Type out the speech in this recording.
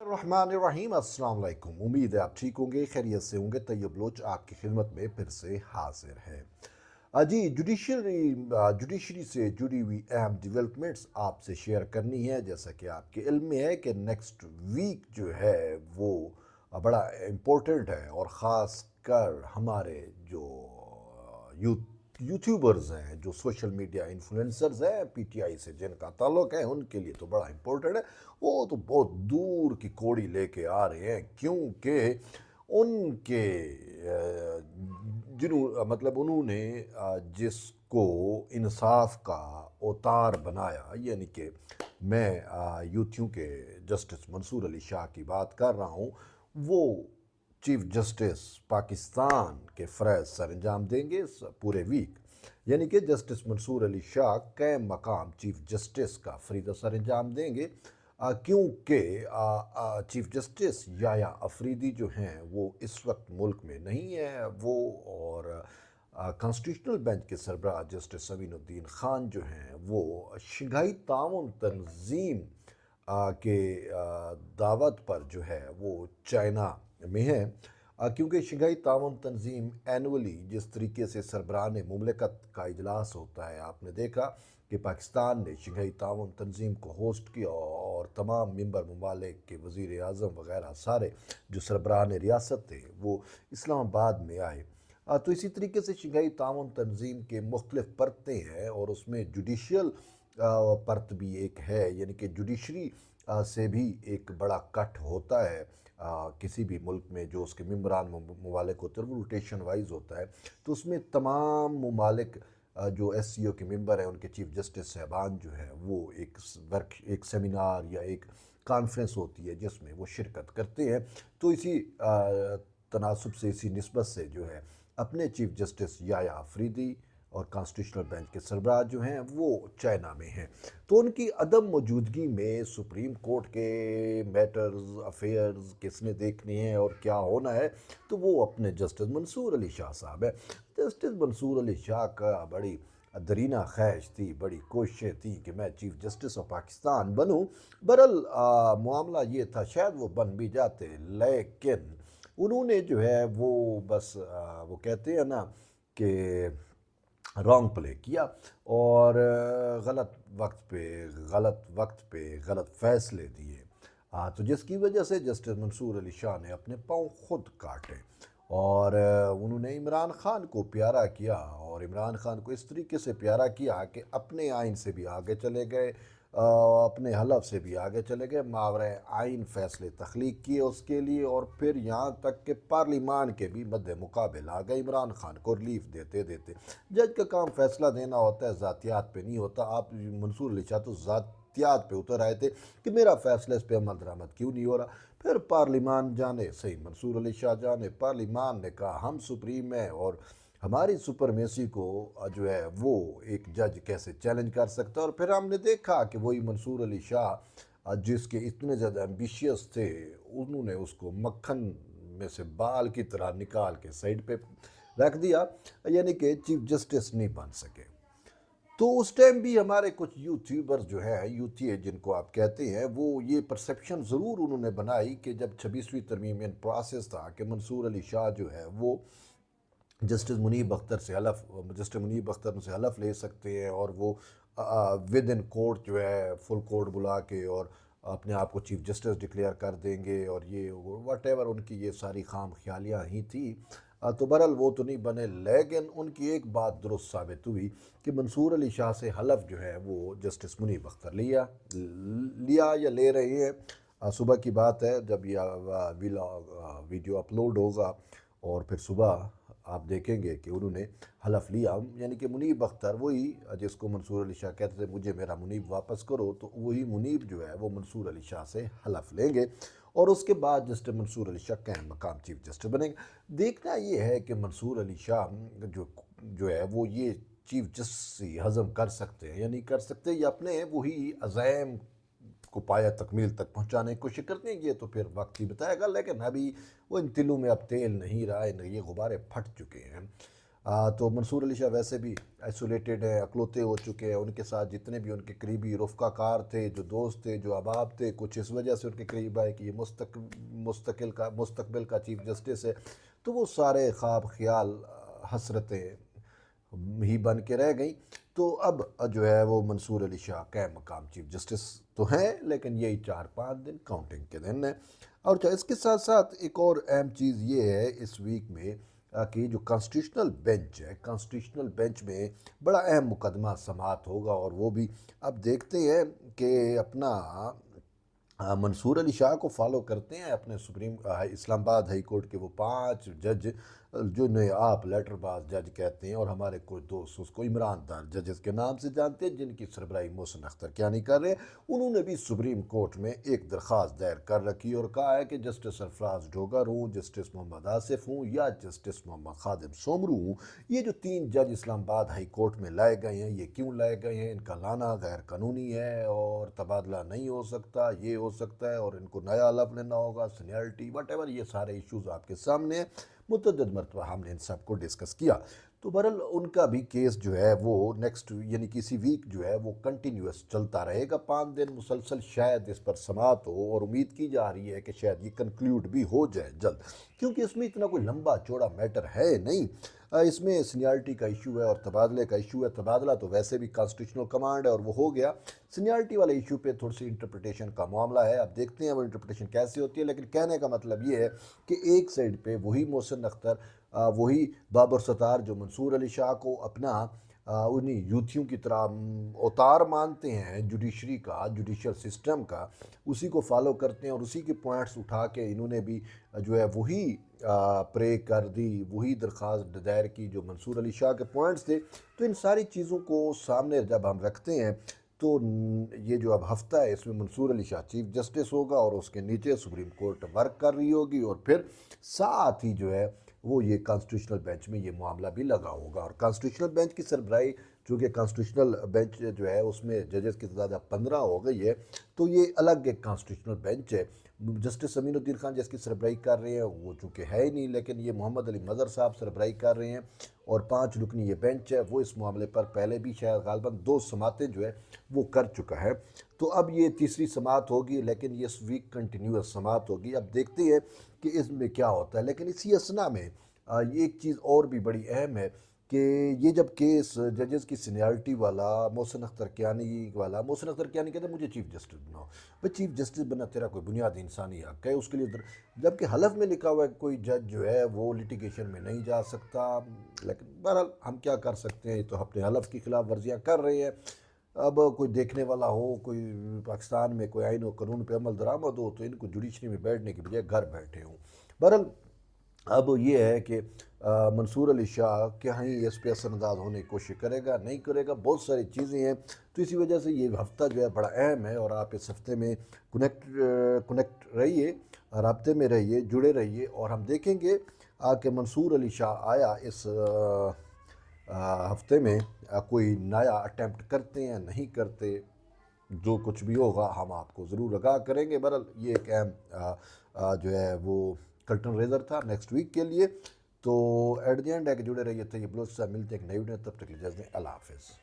रहमान अस्सलाम वालेकुम। उम्मीद है आप ठीक होंगे, खैरियत से होंगे। तैयब लोच आपकी खिदमत में फिर से हाजिर है। जी, जुडिशरी से जुड़ी हुई अहम डेवलपमेंट्स आपसे शेयर करनी है। जैसा कि आपके इल्म में है कि नेक्स्ट वीक जो है वो बड़ा इम्पोर्टेंट है, और ख़ास कर हमारे जो यूट्यूबर्स हैं, जो सोशल मीडिया इन्फ्लुएंसर्स हैं पीटीआई से जिनका ताल्लुक है, उनके लिए तो बड़ा इम्पोर्टेंट है। वो तो बहुत दूर की कोड़ी लेके आ रहे हैं, क्योंकि उनके जिन्हों मतलब उन्होंने जिसको इंसाफ का अवतार बनाया, यानी कि मैं यूथियों के जस्टिस मंसूर अली शाह की बात कर रहा हूँ। वो चीफ जस्टिस पाकिस्तान के फ़रज़ सर अंजाम देंगे पूरे वीक। यानी कि जस्टिस मंसूर अली शाह क़ायम मकाम चीफ जस्टिस का फ़रीदा सर अंजाम देंगे, क्योंकि चीफ जस्टिस याया अफरीदी जो हैं वो इस वक्त मुल्क में नहीं है। वो और कॉन्स्टिट्यूशनल बेंच के सरबराह जस्टिस सवीनुद्दीन खान जो हैं वो शंघाई ताउन तंजीम के दावत पर जो है वो चाइना में है। क्योंकि शंघाई ताउन तंजीम एनुअली जिस तरीके से सरबराह मुमलिकत का इजलास होता है, आपने देखा कि पाकिस्तान ने शंघाई ताउन तंजीम को होस्ट किया और तमाम मेंबर ममालिक के वज़ीर आज़म वगैरह सारे जो सरबराह रियासत थे वो इस्लामाबाद में आए। तो इसी तरीके से शंघाई ताउन तंजीम के मुख्तलिफ परतें हैं, और उसमें जुडिशल परत भी एक है, यानी कि जुडिशरी से भी एक बड़ा कट होता है। किसी भी मुल्क में जो उसके मेम्बरान ममालिक होते हैं वो रोटेशन वाइज होता है। तो उसमें तमाम ममालिक जो SCO के मेंबर हैं, उनके चीफ जस्टिस साहबान जो है वो एक सेमिनार या एक कॉन्फ्रेंस होती है जिसमें वो शिरकत करते हैं। तो इसी तनासब से, इसी निस्बत से जो है अपने चीफ जस्टिस याया अफरीदी और कॉन्स्टिट्यूशनल बेंच के सरबराह जो हैं वो चाइना में हैं। तो उनकी अदम मौजूदगी में सुप्रीम कोर्ट के मैटर्स अफेयर्स किसने देखने हैं और क्या होना है, तो वो अपने जस्टिस मंसूर अली शाह साहब है। जस्टिस मंसूर अली शाह का बड़ी दरीना ख्वाहिश थी, बड़ी कोशिशें थी कि मैं चीफ जस्टिस ऑफ पाकिस्तान बनूं। बहरहाल मामला ये था, शायद वो बन भी जाते, लेकिन उन्होंने जो है वो बस वो कहते हैं ना कि रॉन्ग प्ले किया, और गलत वक्त पे गलत फैसले दिए। तो जिसकी वजह से जस्टिस मंसूर अली शाह ने अपने पाँव खुद काटे, और उन्होंने इमरान खान को प्यारा किया, और इमरान खान को इस तरीके से प्यारा किया कि अपने आइन से भी आगे चले गए, अपने हलफ से भी आगे चले गए, मावरे आइन फैसले तख्लीक किए उसके लिए, और फिर यहाँ तक कि पार्लिमान के भी मद्दे मुकाबिल आ गए इमरान खान को रिलीफ देते देते। जज का काम फैसला देना होता है, ज़ातियात पे नहीं होता। आप मंसूर अली शाह तो ज़ातियात पे उतर आए थे कि मेरा फैसला इस पर अमल दरामद क्यों नहीं हो रहा। फिर पार्लिमान जाने, सही मंसूर अली शाह जाने, पार्लिमान ने कहा हम सुप्रीम है और हमारी सुपरमेसी को जो है वो एक जज कैसे चैलेंज कर सकता है। और फिर हमने देखा कि वही मंसूर अली शाह जिसके इतने ज़्यादा एम्बिशियस थे, उन्होंने उसको मक्खन में से बाल की तरह निकाल के साइड पे रख दिया, यानी कि चीफ जस्टिस नहीं बन सके। तो उस टाइम भी हमारे कुछ यूट्यूबर्स जो है, यूथिए जिनको आप कहते हैं, वो ये परसेप्शन ज़रूर उन्होंने बनाई कि जब 26वीं तरमीम इन प्रोसेस था कि मंसूर अली शाह जो है वो जस्टिस मुनीब अख्तर से हलफ जस्टिस मुनीब अख्तर से हलफ ले सकते हैं, और वो विद इन कोर्ट जो है फुल कोर्ट बुला के और अपने आप को चीफ जस्टिस डिक्लेयर कर देंगे, और ये वट एवर उनकी ये सारी खाम ख्यालियाँ ही थी। तो बहरहाल वो तो नहीं बने, लेकिन उनकी एक बात दुरुस्त साबित हुई कि मंसूर अली शाह से हलफ जो है वो जस्टिस मुनीब अख्तर लिया या ले रहे हैं। सुबह की बात है जब यह वीडियो अपलोड होगा, और फिर सुबह आप देखेंगे कि उन्होंने हलफ लिया, यानी कि मुनीब अख्तर वही जिसको मंसूर अली शाह कहते थे मुझे मेरा मुनीब वापस करो, तो वही मुनीब जो है वो मंसूर अली शाह से हलफ लेंगे, और उसके बाद जस्टिस मंसूर अली शाह क़ायम मकाम चीफ जस्टिस बनेंगे। देखना ये है कि मंसूर अली शाह जो जो है वो ये चीफ जस्टिस हज़म कर सकते हैं या नहीं कर सकते, या अपने वही अज़ैम को पाया तकमील तक पहुंचाने की कोशिश करते हैं, ये तो फिर वक्त ही बताएगा। लेकिन अभी वो इन तिलों में अब तेल नहीं रहा है, ये गुब्बारे फट चुके हैं। तो मंसूर अली शाह वैसे भी आइसोलेटेड है, अकलौते हो चुके हैं। उनके साथ जितने भी उनके करीबी रफ़्क़ाकार थे, जो दोस्त थे, जो अहबाब थे, कुछ इस वजह से उनके करीब आए कि ये मुस्तकबिल का चीफ जस्टिस है। तो वो सारे ख्वाब ख्याल हसरतें ही बन के रह गई। तो अब जो है वो मंसूर अली शाह कै मकाम चीफ जस्टिस तो हैं, लेकिन यही 4-5 दिन काउंटिंग के दिन है। और इसके साथ साथ एक और अहम चीज़ ये है इस वीक में कि जो कॉन्स्टिट्यूशनल बेंच है, कॉन्स्टिट्यूशनल बेंच में बड़ा अहम मुकदमा समाअत होगा। और वो भी अब देखते हैं कि अपना मंसूर अली शाह को फॉलो करते हैं अपने इस्लामाबाद हाई कोर्ट के वो 5 जज, जिन्हें आप लेटरबाज जज कहते हैं, और हमारे कोई दोस्त उसको इमरान दार जजेस के नाम से जानते हैं, जिनकी सरबराही मोहसिन अख्तर कियानी कर रहे हैं। उन्होंने भी सुप्रीम कोर्ट में एक दरख्वास्त दायर कर रखी और कहा है कि जस्टिस सरफराज डोगर हूँ, जस्टिस मोहम्मद आसिफ हूँ या जस्टिस मोहम्मद खादिम सोमरू हूँ, ये जो 3 जज इस्लामाबाद हाई कोर्ट में लाए गए हैं, ये क्यों लाए गए हैं? इनका लाना गैर कानूनी है और तबादला नहीं हो सकता, ये हो सकता है, और इनको नया हलफ लेना होगा, सीनियरिटी वट, ये सारे इश्यूज़ आपके सामने हैं। मुतअद्दिद मरतबा हमने इन सब को डिस्कस किया। तो बहरहाल उनका भी केस जो है वो नेक्स्ट यानी कि इसी वीक जो है वो कंटिन्यूस चलता रहेगा, 5 दिन मुसलसल शायद इस पर समाअत हो, और उम्मीद की जा रही है कि शायद ये कंक्लूड भी हो जाए जल्द, क्योंकि इसमें इतना कोई लंबा चौड़ा मैटर है नहीं। इसमें सीनियरिटी का इशू है और तबादले का इशू है। तबादला तो वैसे भी कॉन्स्टिट्यूशनल कमांड है और वो हो गया। सीनियरिटी वाले इशू पे थोड़ी सी इंटरप्रिटेशन का मामला है, अब देखते हैं वो इंटरप्रिटेशन कैसे होती है। लेकिन कहने का मतलब ये है कि एक साइड पे वही मोहसिन अख्तर, वही बाबर सत्तार जो मंसूर अली शाह को अपना उन्हीं यूथियों की तरह अवतार मानते हैं जुडिशरी का, जुडिशल सिस्टम का, उसी को फॉलो करते हैं और उसी के पॉइंट्स उठा के इन्होंने भी जो है वही प्रे कर दी, वही दरख्वास्त दायर की जो मंसूर अली शाह के पॉइंट्स थे। तो इन सारी चीज़ों को सामने जब हम रखते हैं तो ये जो अब हफ्ता है इसमें मंसूर अली शाह चीफ जस्टिस होगा और उसके नीचे सुप्रीम कोर्ट वर्क कर रही होगी, और फिर साथ ही जो है वो ये कॉन्स्टिट्यूशनल बेंच में ये मामला भी लगा होगा। और कॉन्स्टिट्यूशनल बेंच की सरबराही, चूँकि कॉन्स्टिट्यूशनल बेंच जो है उसमें जजेस की तादाद 15 हो गई है, तो ये अलग एक कॉन्स्टिट्यूशनल बेंच है। जस्टिस अमीनुद्दीन खान जिसकी सरबराही कर रहे हैं वो चूँकि है ही नहीं, लेकिन ये मोहम्मद अली मज़हर साहब सरबराही कर रहे हैं, और 5 रुकनी ये बेंच है। वो इस मामले पर पहले भी शायद गालबन 2 समातें जो है वो कर चुका है। तो अब ये तीसरी समात होगी, लेकिन ये इस वीक कंटिन्यूस समात होगी। अब देखते हैं कि इसमें क्या होता है। लेकिन इसी असना में एक चीज़ और भी बड़ी अहम है कि ये जब केस जजेस की सीनियरिटी वाला मोहसिन अख्तर कियानी वाला, मोहसिन अख्तर कियानी कहते हैं मुझे चीफ जस्टिस बनाओ। भाई चीफ जस्टिस बनना तेरा कोई बुनियादी इंसानी हक है, उसके लिए जबकि हलफ में लिखा हुआ है कोई जज जो है वो लिटिगेशन में नहीं जा सकता। लेकिन बहरहाल हम क्या कर सकते हैं, तो अपने हलफ की खिलाफ वर्जियाँ कर रहे हैं। अब कोई देखने वाला हो, कोई पाकिस्तान में कोई आइन और कानून पे अमल दरामद हो, तो इनको जुडिशरी में बैठने की बजाय घर बैठे हों। बहरहाल अब ये है कि मंसूर अली शाह कहीं इस पे असरअंदाज होने की कोशिश करेगा, नहीं करेगा, बहुत सारी चीज़ें हैं। तो इसी वजह से ये हफ़्ता जो है बड़ा अहम है, और आप इस हफ्ते में कनेक्ट रहिए, राब्ते में रहिए, जुड़े रहिए, और हम देखेंगे कि मंसूर अली शाह आया इस हफ्ते में कोई नया अटैम्प्ट करते हैं नहीं करते। जो कुछ भी होगा हम आपको ज़रूर आगाह करेंगे। बहरहाल ये एक अहम जो है वो कर्टन रेजर था नेक्स्ट वीक के लिए। तो एट द एंड है कि जुड़े रहिए। तो ये बलोच साहब मिलते हैं एक नई वीडियो, तब तक इजाज़त दें, अल्लाह हाफ़िज़।